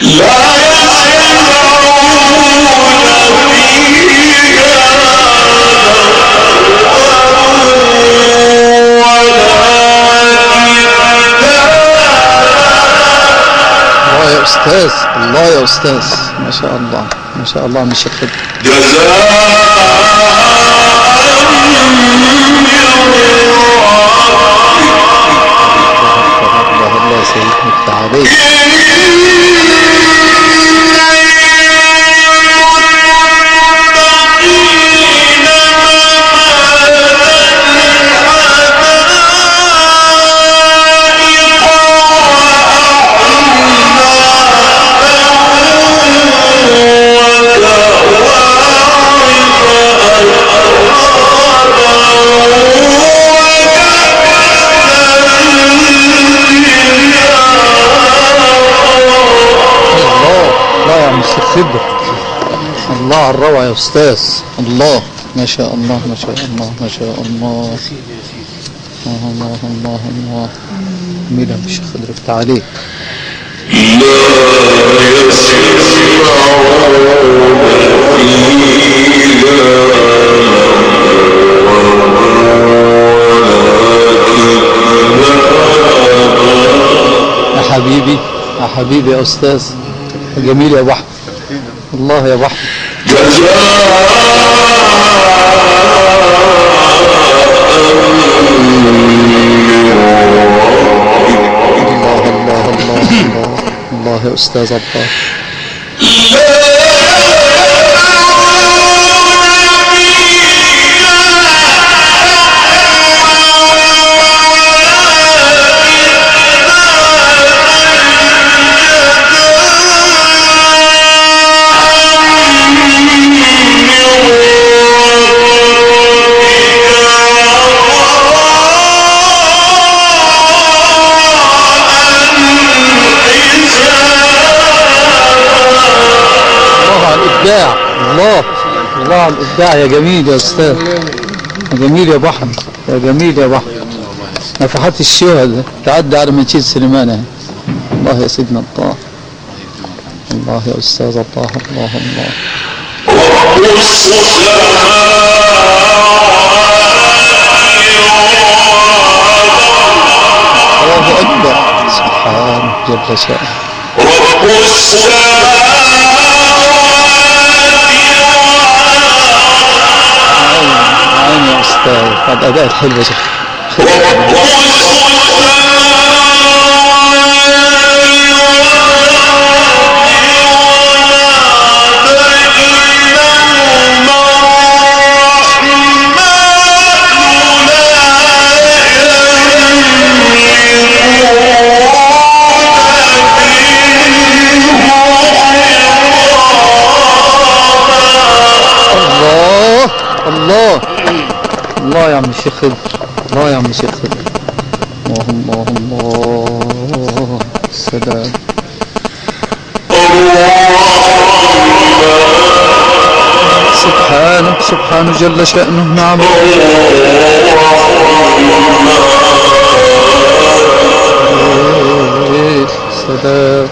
لا أستاذ، الله يا أستاذ، ما شاء الله ما شاء الله. مش الخدمة الله يا سيدنا التعالي. خبر. الله على الروعة يا أستاذ، الله ما شاء الله ما شاء الله ما شاء الله. الله الله الله. ميلا مش خضر تعالي. لا يا حبيبي يا حبيبي يا أستاذ، جميل يا بحر، الله يا بحر. الله الله الله الله الله يا أستاذ الله. الله الله على الإبداع يا جميل يا أستاذ، يا جميل يا بحر، يا جميل يا بحر. نفحات الشهداء تعدي على منشيد سليمان. الله يا سيدنا الله، الله يا أستاذ الله الله الله. الله أكبر سبحانه جل شأنه. رب السماوات يا أستاذ، قد أداء حلوة شيخ. الله الله يا عم الشيخ خضر، الله يا عم الشيخ خضر. الله الله الله السلام. سبحانه سبحانه جل شأنه. نعم سلام.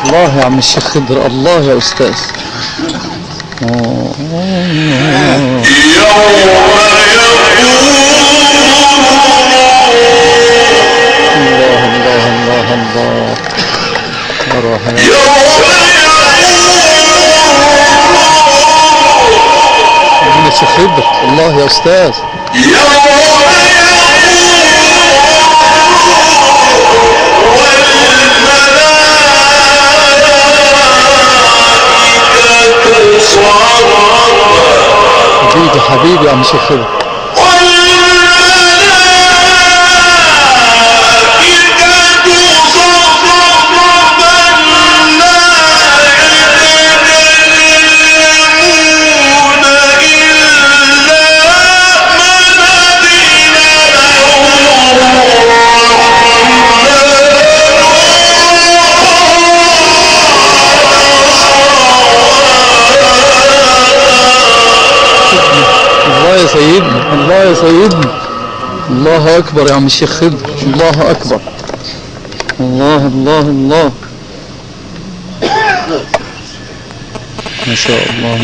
الله يا عم الشيخ خضر، الله يا أستاذ. الله الله الله الله. يا الشيخ خضر، الله يا أستاذ. حبيبي حبيبي يا عم الشيخ خضر. الله أكبر يا عم الشيخ خضر، الله أكبر، الله الله الله، ما شاء الله.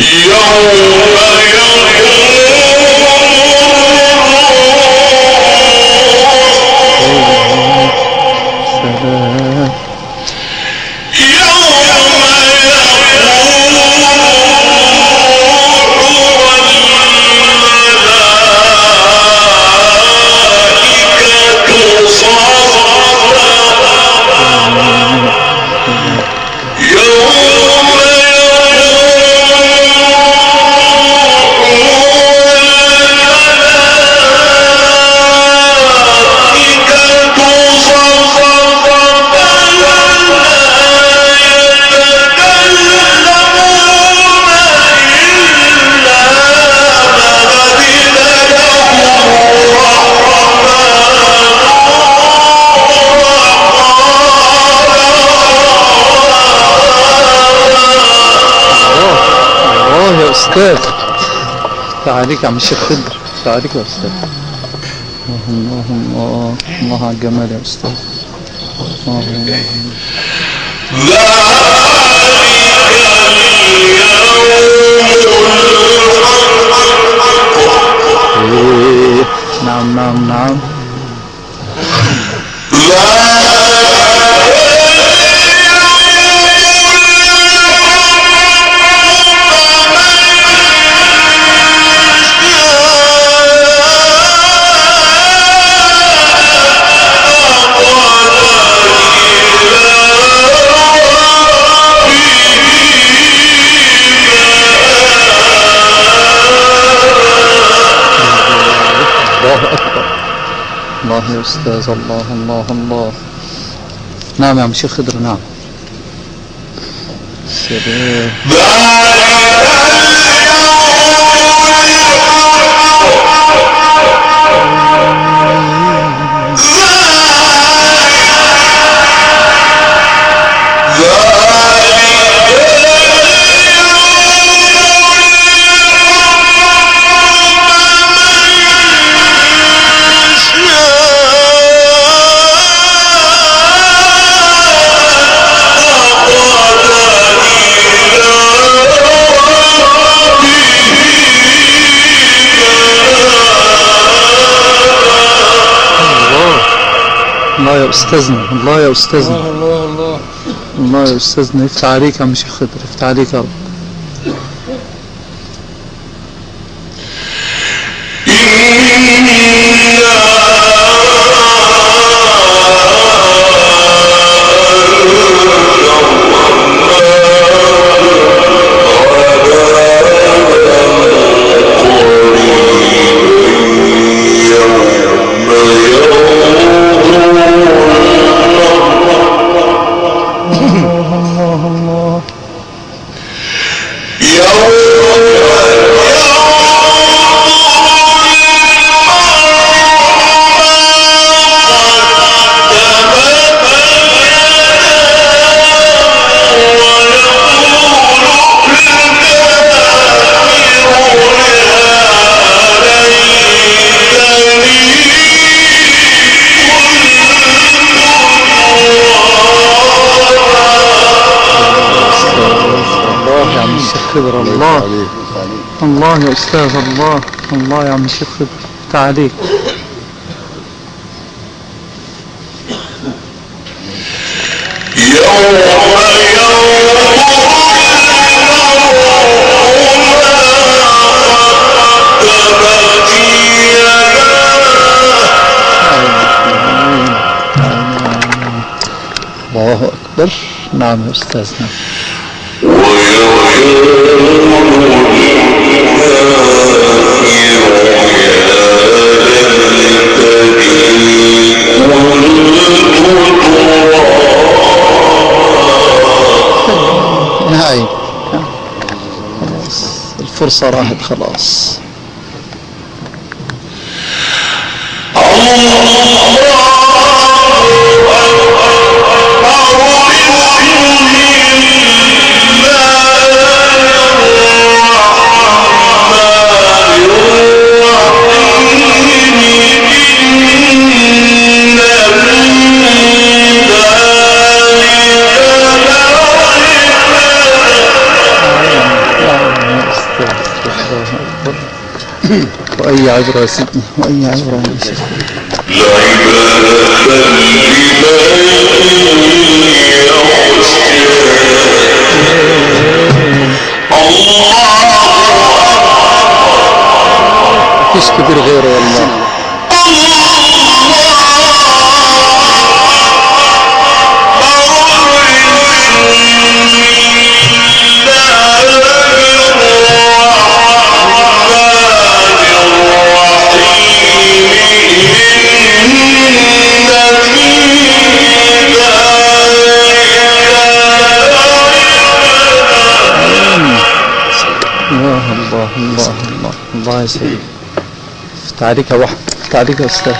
أستاذ تعاليك يا عم الشيخ خضر، تعاليك يا أستاذ. الله الله الله على الجمال يا أستاذ. نعم نعم نعم. الله أكبر، الله يا أستاذ، الله الله الله. نعم يا عم الشيخ خضر، نعم. سلام. الله يا أستاذنا، الله يا أستاذنا، الله الله الله يا أستاذنا. يفتح عليك يا عم الشيخ خضر، يفتح عليك يا رب. خضر، الله الله يا أستاذ، الله الله يا عم الشيخ خضر، تعاليك. الله أكبر. نعم يا أستاذنا. هاي خلاص الفرصة راحت خلاص. وأي عبرة يا سيدنا، وأي عبرة يا سيدنا. مفيش كبير غيره والله. الله يا سيدي. تعليق واحد، تعليق يا أستاذ.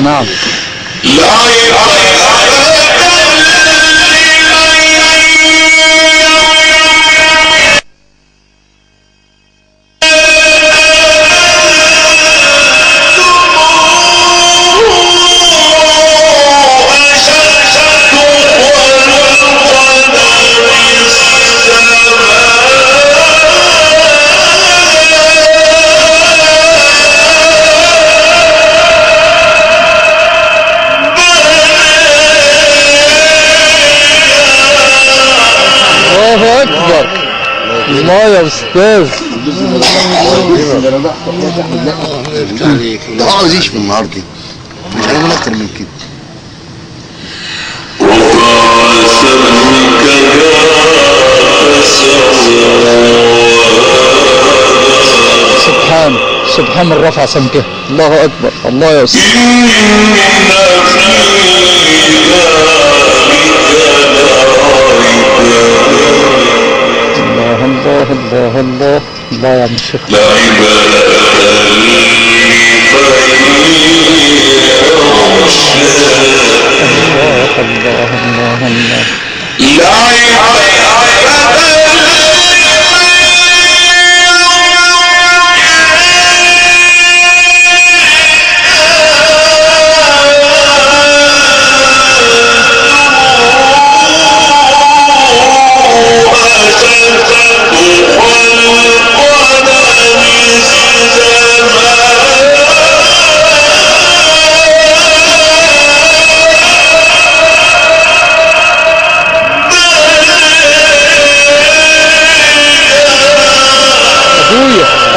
نعم. الله أكبر. الله يا أستاذ. ده عاوز يشفي النهارده، مش هنقول أكتر من كده. سبحان سبحان من رفع سمكه. الله أكبر. الله يا أستاذ. الله الله الله الله الله يا عم الشيخ. الله الله الله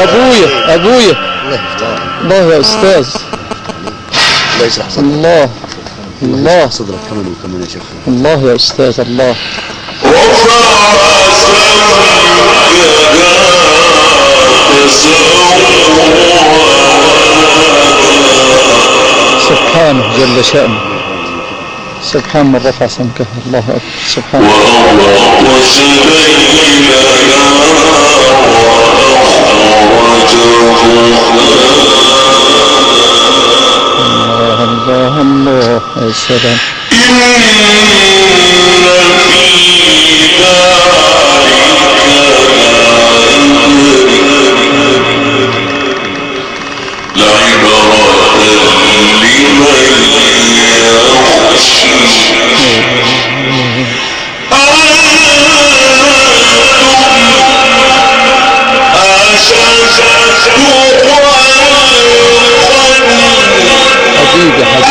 أبويا أبويا. الله يا أستاذ. الله يشرح صدرك. الله الله صدرك كمان وكمان يا شيخ. الله يا أستاذ. الله سبحانه جل شأنه. سبحان من رفع سمكه. الله أكبر. سبحانه. الله الله الله يا سلام. حبيبي حبيبي.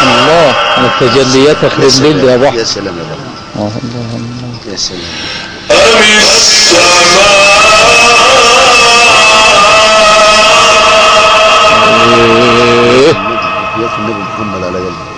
الله التجليات اخر الليل يا بحر. يا سلام يا بحر. الله الله يا سلام. يا في النبي محمد على قلبي.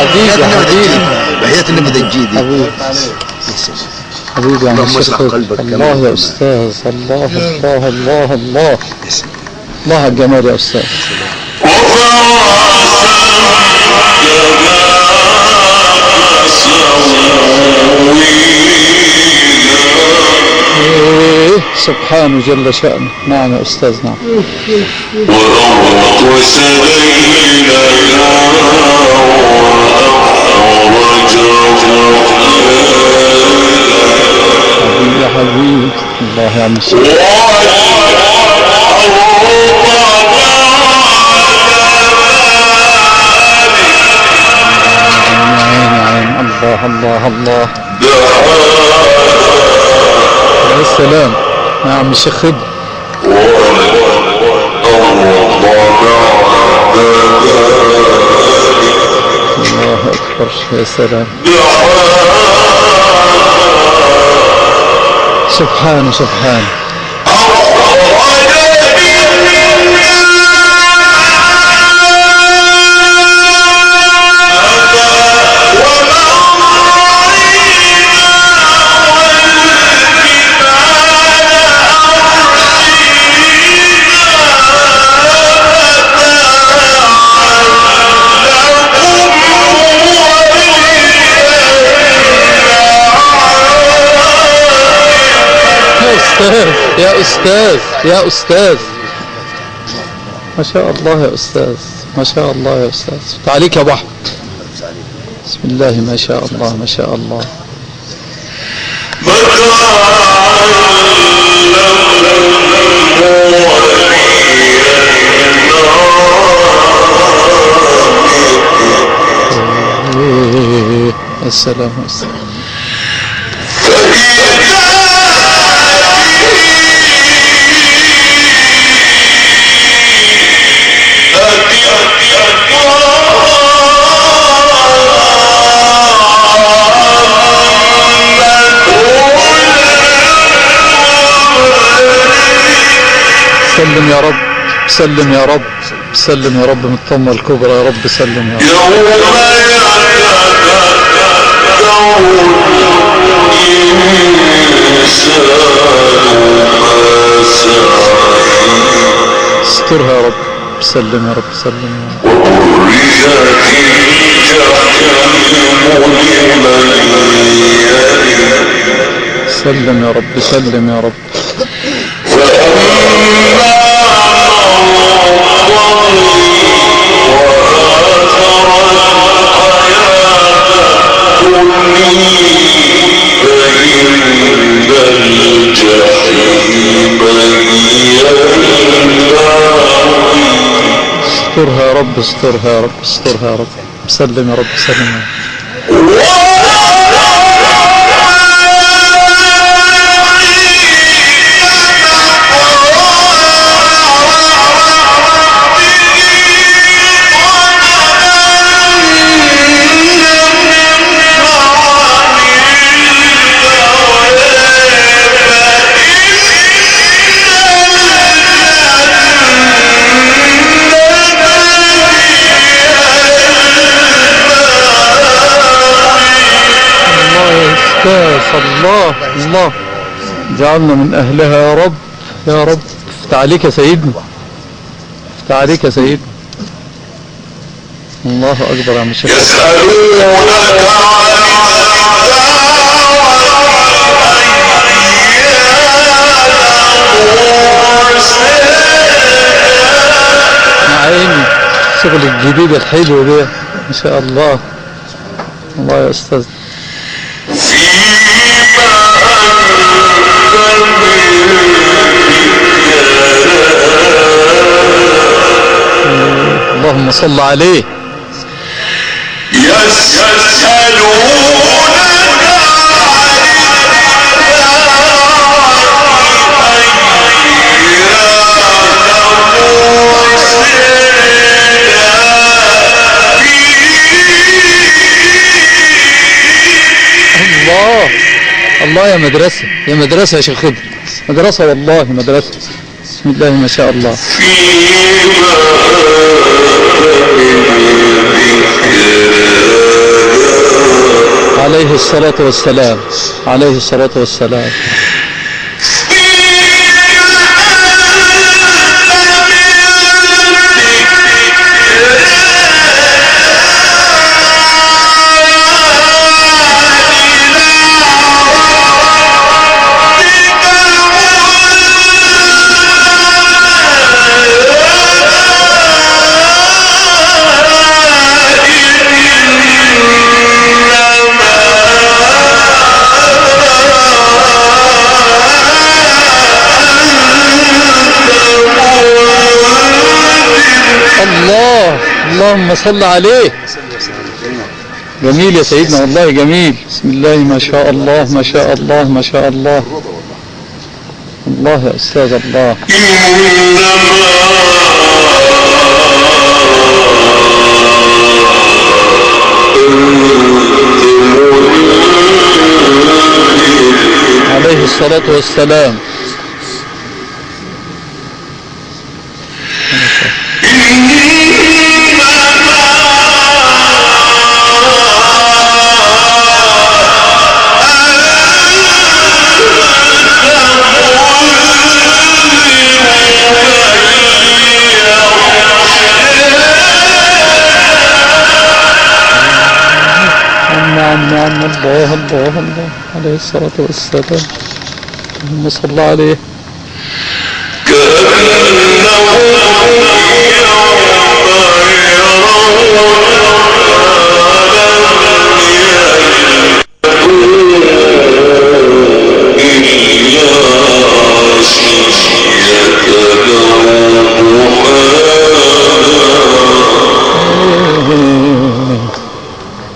حبيبي حبيبي. بحياة النبي دجيدي. حبيبي. حبيبي يا عم اللهم الشيخ اشرح قلبك الله كمان. يا أستاذ، الله الله الله الله الله على الجمال يا أستاذ. سبحانه جل شأنه. نعم يا أستاذ، نعم. حبيبي يا حبيبي الله يا عم الشيخ. الله الله الله يا سلام. نعم الشيخ خضر. الله أكبر يا سلام. سبحانه سبحانه. يا أستاذ يا أستاذ، ما شاء الله يا أستاذ، ما شاء الله يا أستاذ. تعاليك يا بحر. بسم الله ما شاء الله ما شاء الله. السلام والسلام. سلم يا رب، سلم يا رب، سلم يا رب من الطمة الكبرى يا رب، سلم يا رب. استرها يا رب، سلم يا رب، سلم يا رب. سلم يا رب، سلم يا رب. استرها يا رب، استرها يا رب، استرها يا رب. سلم يا رب، سلم يا رب. الله الله جعلنا من أهلها يا رب يا رب. افتح عليك يا سيدنا، افتح عليك يا سيدنا. الله أكبر يا مشايخ. عيني الشغل الجديد الحلو ده ما شاء الله. الله يا أستاذ. اللهم صل عليه. الله الله يا مدرسة، يا مدرسة يا شيخ خضر، مدرسة والله مدرسة. بسم الله ما شاء الله. عليه الصلاة والسلام، عليه الصلاة والسلام. الله، اللهم صل عليه. جميل يا سيدنا، والله جميل. بسم الله ما شاء الله ما شاء الله ما شاء الله. الله يا أستاذ الله. عليه الصلاة والسلام. نعم الله الله الله عليه الصلاة والسلام. اللهم صل عليه.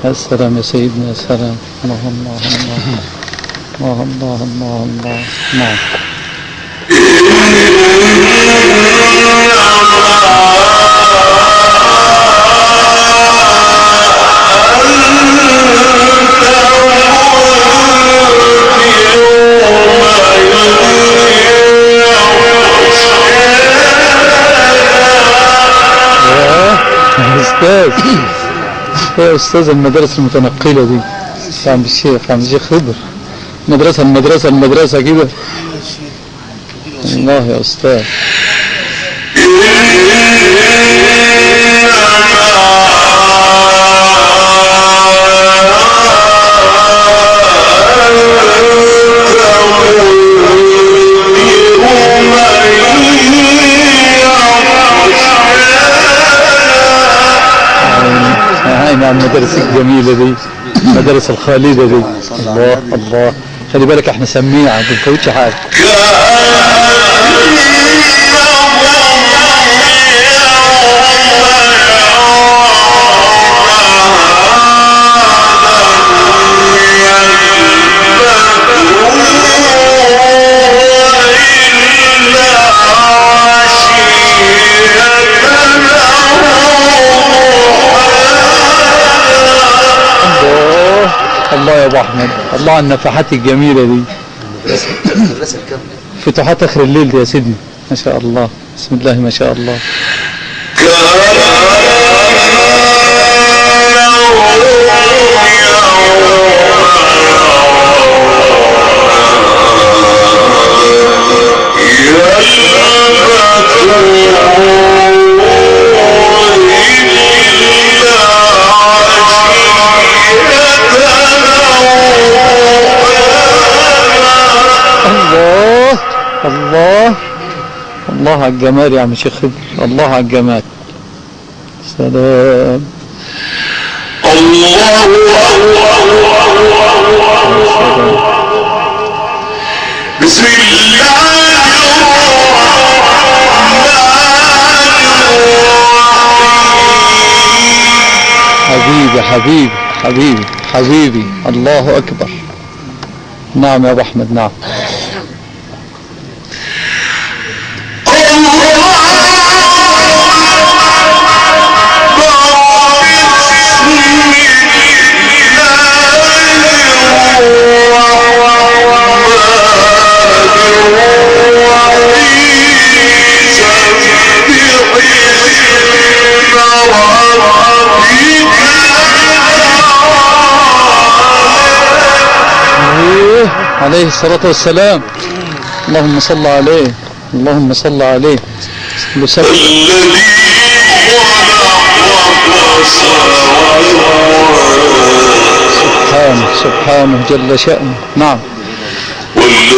يا سلام يا سيدنا، يا سلام. الله الله الله الله الله الله الله. نعم. يا أستاذ، يا أستاذ المدارس المتنقلة دي، عم الشيخ خضر، المدرسة كده. الله يا أستاذ. مع المدارس الجميلة دي، المدارس الخالدة دي. الله الله. خلي بالك احنا سميعة، ما بنفوتش حاجة. الله يا ابو احمد، الله على النفحات الجميله دي. المدرسه الكامله، فتوحات اخر الليل دي يا سيدي، ما شاء الله. بسم الله ما شاء الله. الله الله على الجمال يا عم شيخ خضر، الله على الجمال. سلام. الله بسم الله حبيبي حبيبي حبيبي حبيبي. الله أكبر. نعم يا أبو أحمد. نعم. عليه الصلاة والسلام. اللهم صل عليه، اللهم صل عليه. سبحانه سبحانه جل شأنه. نعم. والذي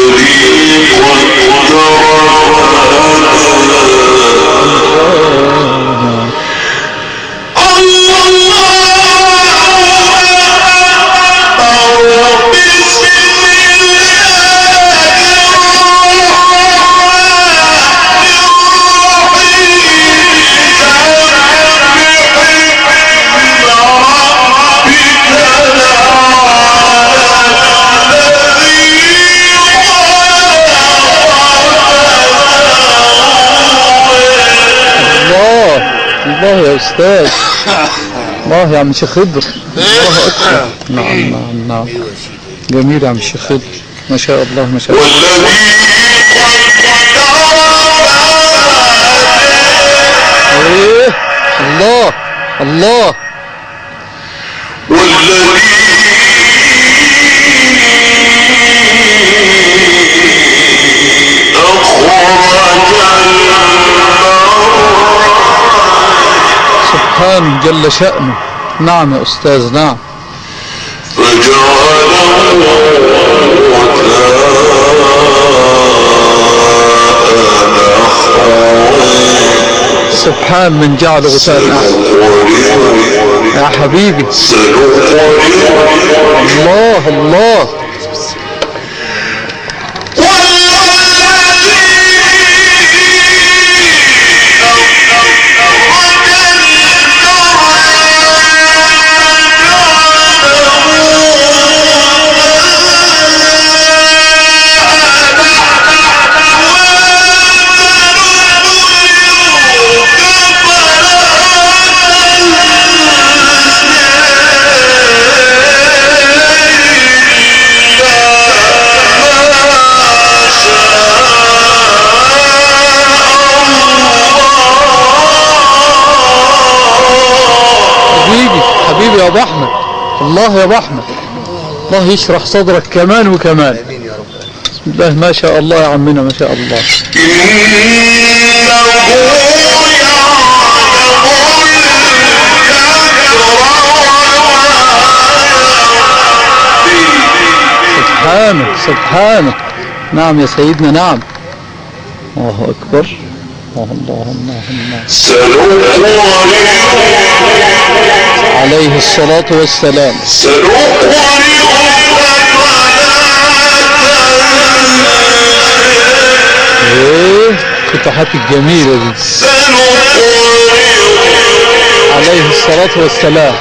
الله يا أستاذ، الله يا عم شيخ خضر، الله أكبر. نعم نعم نعم، جميل يا عم شيخ خضر، ما شاء الله ما شاء الله. ايه الله الله. سبحانه جل شأنه. نعم يا أستاذ. نعم. سبحان من جعل غثاء يا حبيبي. الله الله. حبيبي يا ابو احمد، الله يا ابو احمد، الله يشرح صدرك كمان وكمان. بسم الله ما شاء الله يا عمنا ما شاء الله. سبحانه سبحانه. نعم يا سيدنا. نعم. الله اكبر. اللهم عليه الصلاة والسلام. ايه الفتحات الجميلة دي. عليه الصلاة والسلام.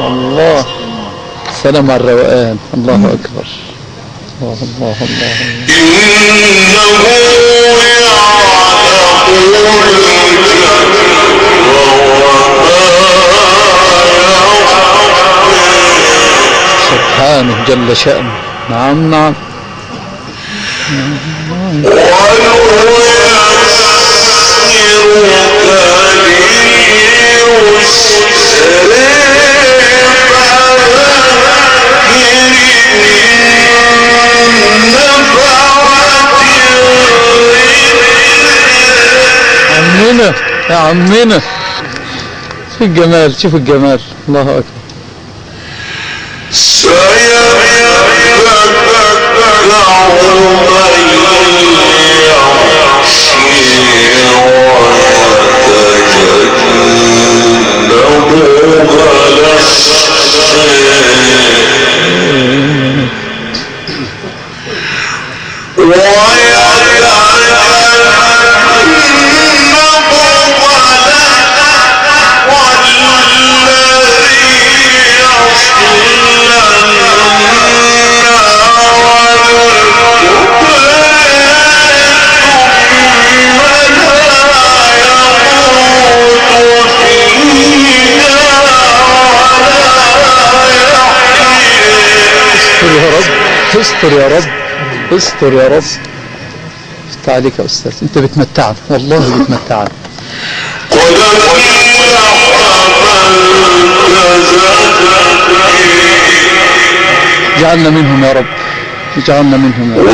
الله سلام على الروقان. الله أكبر. الله الله الله. سبحانه جل شأنه. نعم نعم. عمنا يا عمنا، شوف الجمال شوف الجمال. الله أكبر. استر يا رب، استر يا رب. افتح عليك يا أستاذ، أنت بتمتعنا والله بتمتعنا. اجعلنا منهم يا رب، اجعلنا منهم يا رب.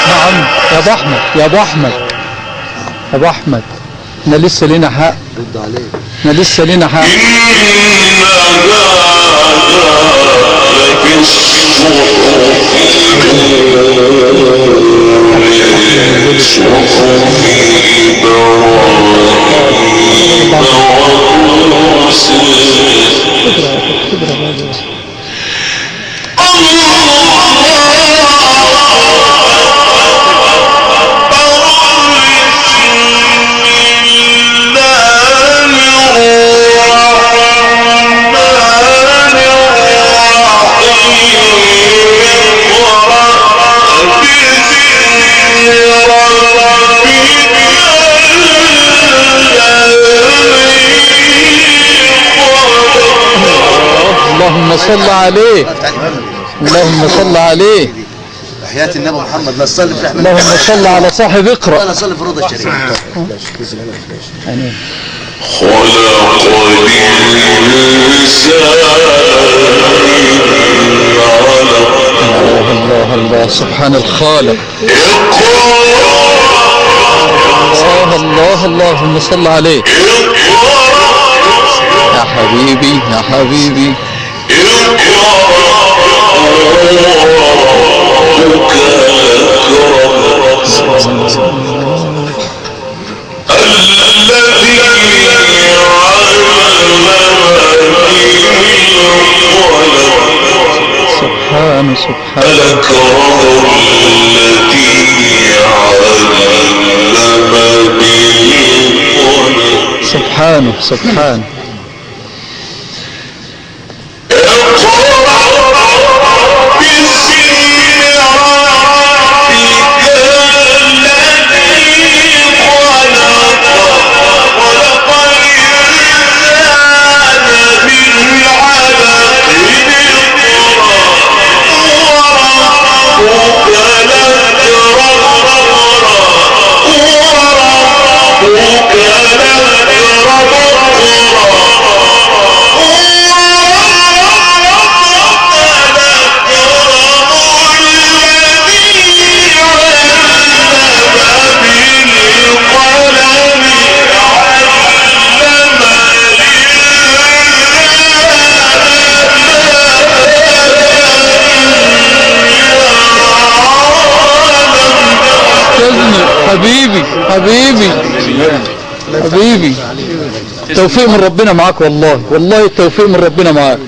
نعم يا ابو احمد، يا ابو احمد، يا ابو احمد، احنا لسه لنا حق، رد عليه. احنا لسه لنا حق. اللهم صل عليه، اللهم صل عليه. حياة النبي محمد. لا تصلي في احمد. اللهم صل على صاحب اقرأ. انا اصلي في الروضه الشريفه. آمين. الله الله، سبحان الخالق. الله الله، اللهم صل عليه يا حبيبي، يا حبيبي. سبحانه سبحانه. سبحانه سبحانه. حبيبي حبيبي حبيبي، التوفيق من ربنا معاك والله، والله التوفيق من ربنا معاك.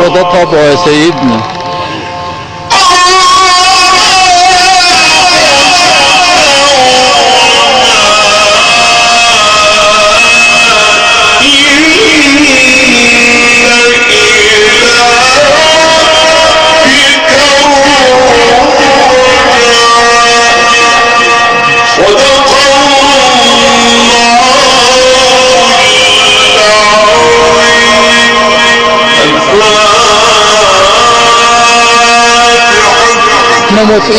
وده طبعه يا سيدنا. احنا موافقين.